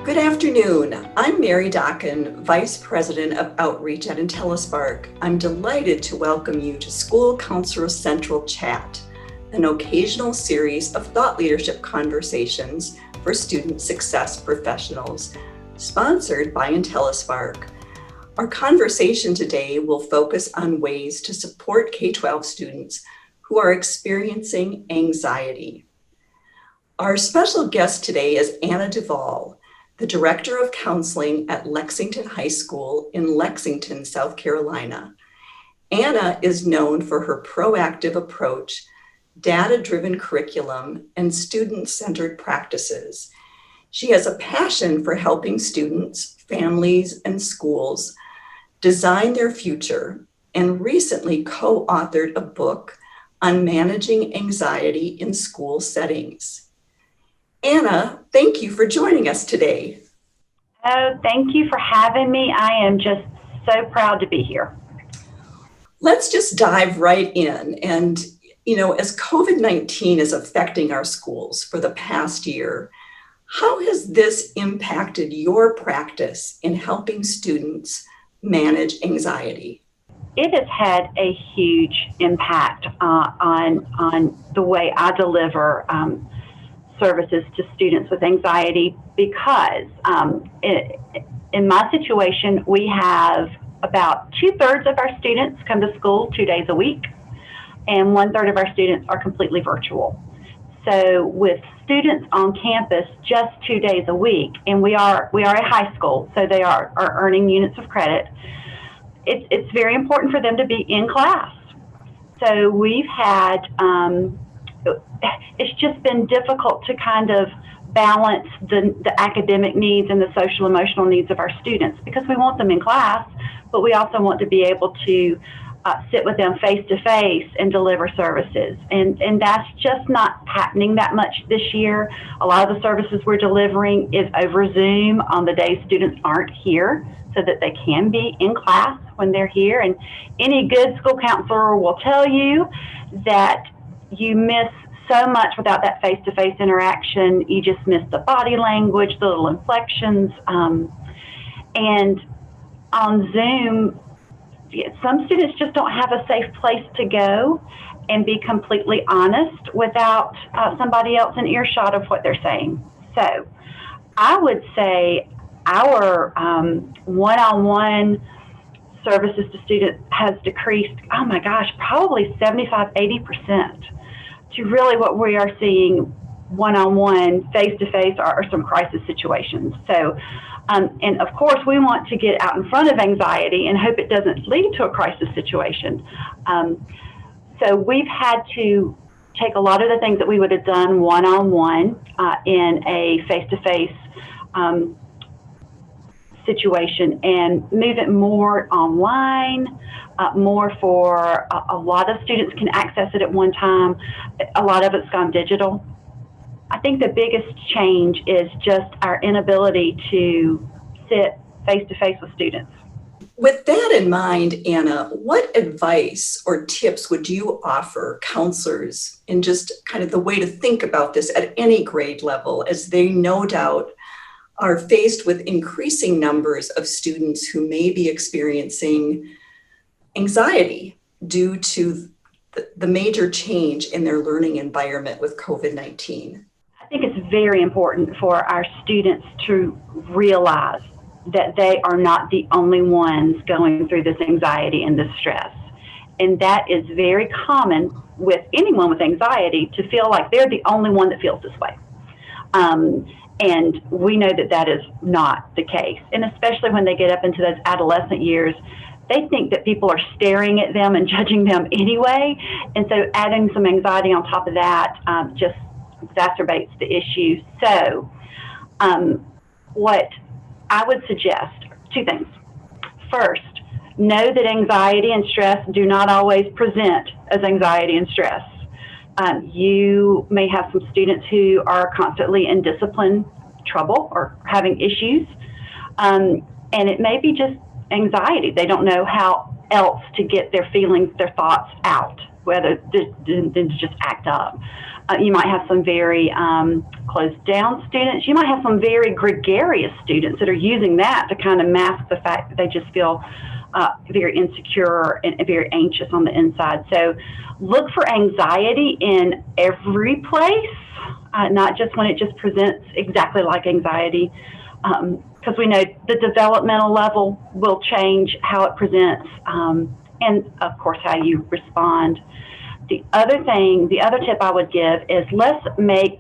Good afternoon. I'm Mary Dockin, Vice President of Outreach at Intellispark. I'm delighted to welcome you to School Counselor Central Chat, an occasional series of thought leadership conversations for student success professionals, sponsored by Intellispark. Our conversation today will focus on ways to support K-12 students who are experiencing anxiety. Our special guest today is Anna Duvall, the Director of Counseling at Lexington High School in Lexington, South Carolina. Anna is known for her proactive approach, data-driven curriculum, and student-centered practices. She has a passion for helping students, families, and schools design their future, and recently co-authored a book on managing anxiety in school settings. Anna, thank you for joining us today. Oh, thank you for having me. I am just so proud to be here. Let's just dive right in. And, as COVID-19 is affecting our schools for the past year, how has this impacted your practice in helping students manage anxiety? It has had a huge impact on the way I deliver services to students with anxiety because in my situation, we have about 2/3 of our students come to school 2 days a week, and 1/3 of our students are completely virtual. So with students on campus just 2 days a week, and we are a high school, so they are earning units of credit, it's very important for them to be in class. So we've had it's just been difficult to kind of balance the academic needs and the social emotional needs of our students because we want them in class, but we also want to be able to sit with them face to face and deliver services. And that's just not happening that much this year. A lot of the services we're delivering is over Zoom on the days students aren't here so that they can be in class when they're here. And any good school counselor will tell you that you miss so much without that face-to-face interaction. You just miss the body language, the little inflections. And on Zoom, some students just don't have a safe place to go and be completely honest without somebody else in earshot of what they're saying. So I would say our one-on-one services to students has decreased, oh my gosh, probably 75-80% to really what we are seeing one-on-one, face-to-face, are some crisis situations. So, and of course, we want to get out in front of anxiety and hope it doesn't lead to a crisis situation. So we've had to take a lot of the things that we would have done one-on-one in a face-to-face situation and move it more online, more for a lot of students can access it at one time. A lot of it's gone digital. I think the biggest change is just our inability to sit face-to-face with students. With that in mind, Anna, what advice or tips would you offer counselors in just kind of the way to think about this at any grade level, as they no doubt are faced with increasing numbers of students who may be experiencing anxiety due to the major change in their learning environment with COVID-19? I think it's very important for our students to realize that they are not the only ones going through this anxiety and this stress. And that is very common with anyone with anxiety to feel like they're the only one that feels this way. And we know that that is not the case. And especially when they get up into those adolescent years, they think that people are staring at them and judging them anyway. And so adding some anxiety on top of that just exacerbates the issue. So what I would suggest, two things. First, know that anxiety and stress do not always present as anxiety and stress. You may have some students who are constantly in discipline trouble or having issues, and it may be just anxiety. They don't know how else to get their feelings, their thoughts out. than to just act up. You might have some very closed down students. You might have some very gregarious students that are using that to kind of mask the fact that they just feel very insecure and very anxious on the inside. So look for anxiety in every place, not just when it just presents exactly like anxiety, because we know the developmental level will change how it presents, and of course how you respond. The other tip I would give is let's make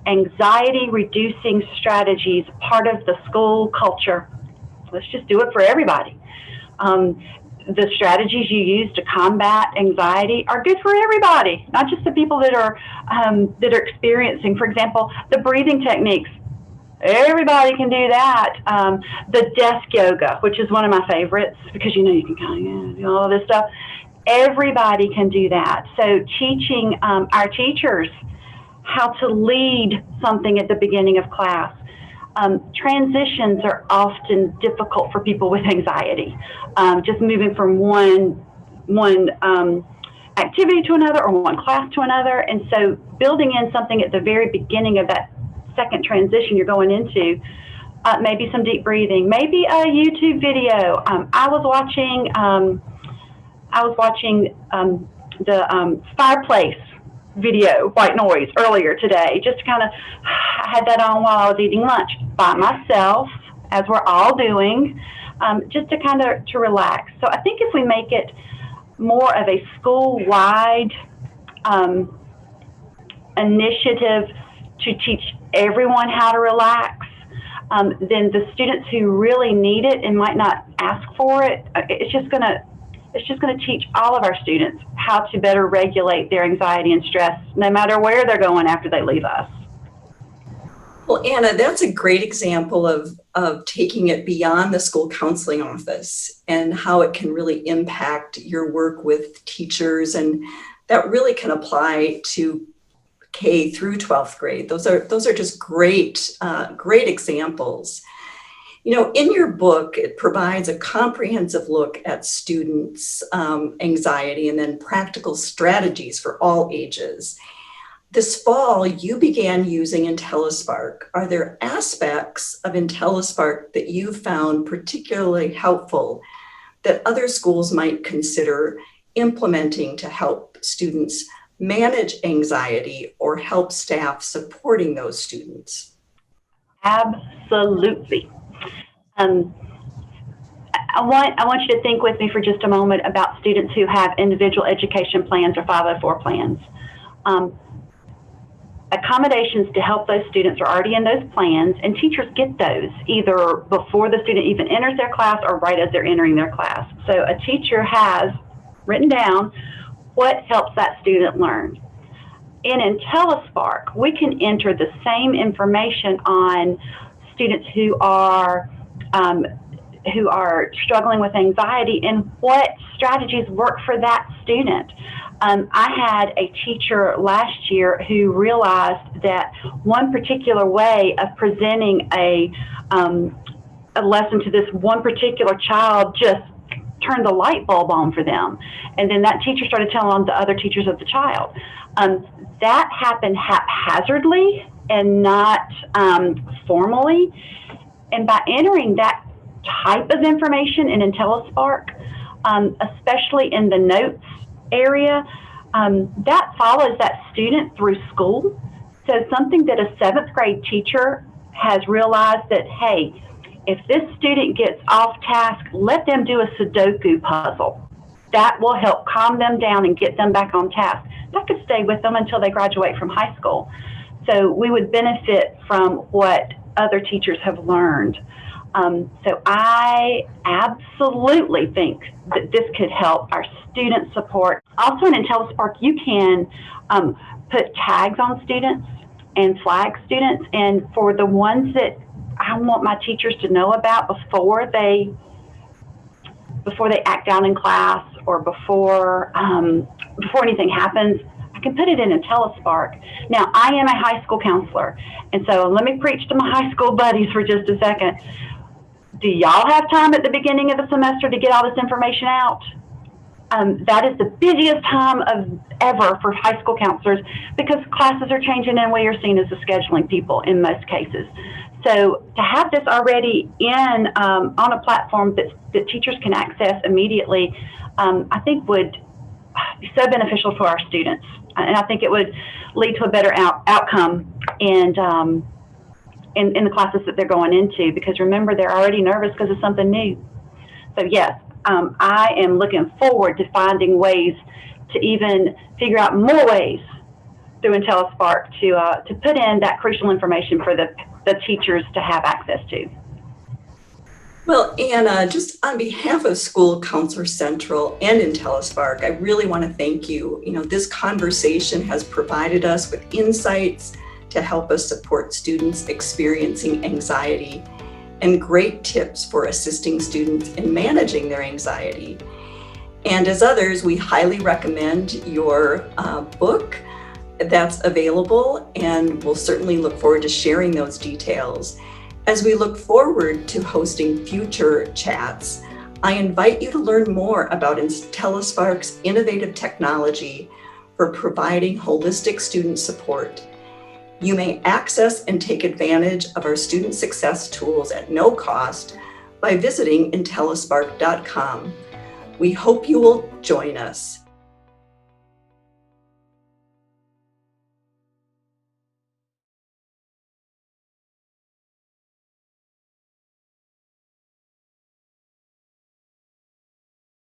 anxiety reducing strategies part of the school culture. Let's just do it for everybody. The strategies you use to combat anxiety are good for everybody, not just the people that are experiencing, for example, the breathing techniques. Everybody can do that. The desk yoga, which is one of my favorites, because you can kind of do all of this stuff. Everybody can do that. So teaching our teachers how to lead something at the beginning of class. Transitions are often difficult for people with anxiety. Just moving from one activity to another or one class to another. And so building in something at the very beginning of that second transition you're going into, maybe some deep breathing, maybe a YouTube video. I was watching the fireplace video, white noise, earlier today, just to kind of, I had that on while I was eating lunch by myself, as we're all doing, just to kind of to relax. So I think if we make it more of a school-wide initiative to teach everyone how to relax, then the students who really need it and might not ask for it, it's just going to teach all of our students how to better regulate their anxiety and stress, no matter where they're going after they leave us. Well, Anna, that's a great example of taking it beyond the school counseling office and how it can really impact your work with teachers, and that really can apply to K through 12th grade. Those are just great examples. In your book, it provides a comprehensive look at students' anxiety and then practical strategies for all ages. This fall, you began using Intellispark. Are there aspects of Intellispark that you found particularly helpful that other schools might consider implementing to help students manage anxiety or help staff supporting those students? Absolutely. I want you to think with me for just a moment about students who have individual education plans or 504 plans. Accommodations to help those students are already in those plans, and teachers get those either before the student even enters their class or right as they're entering their class. So a teacher has written down what helps that student learn. In Intellispark, we can enter the same information on students who are struggling with anxiety and what strategies work for that student. I had a teacher last year who realized that one particular way of presenting a lesson to this one particular child just turned the light bulb on for them. And then that teacher started telling on the other teachers of the child. That happened haphazardly and not formally. And by entering that type of information in Intellispark, especially in the notes area, that follows that student through school. So something that a 7th grade teacher has realized that, hey, if this student gets off task, let them do a Sudoku puzzle. That will help calm them down and get them back on task. That could stay with them until they graduate from high school. So we would benefit from what other teachers have learned. So I absolutely think that this could help our student support. Also in Intellispark, you can put tags on students and flag students. And for the ones that I want my teachers to know about before they act out in class or before anything happens, I can put it in Intellispark. Now, I am a high school counselor, and so let me preach to my high school buddies for just a second. Do y'all have time at the beginning of the semester to get all this information out? That is the busiest time of ever for high school counselors because classes are changing and we are seen as the scheduling people in most cases. So to have this already in on a platform that teachers can access immediately, I think would be so beneficial for our students. And I think it would lead to a better outcome in the classes that they're going into, because remember, they're already nervous because of something new. So yes, I am looking forward to finding ways to even figure out more ways through Intellispark to put in that crucial information for the teachers to have access to. Well, Anna, just on behalf of School Counselor Central and Intellispark, I really want to thank you. This conversation has provided us with insights to help us support students experiencing anxiety and great tips for assisting students in managing their anxiety. And as others, we highly recommend your book that's available, and we'll certainly look forward to sharing those details. As we look forward to hosting future chats, I invite you to learn more about Intellispark's innovative technology for providing holistic student support. You may access and take advantage of our student success tools at no cost by visiting Intellispark.com. We hope you will join us.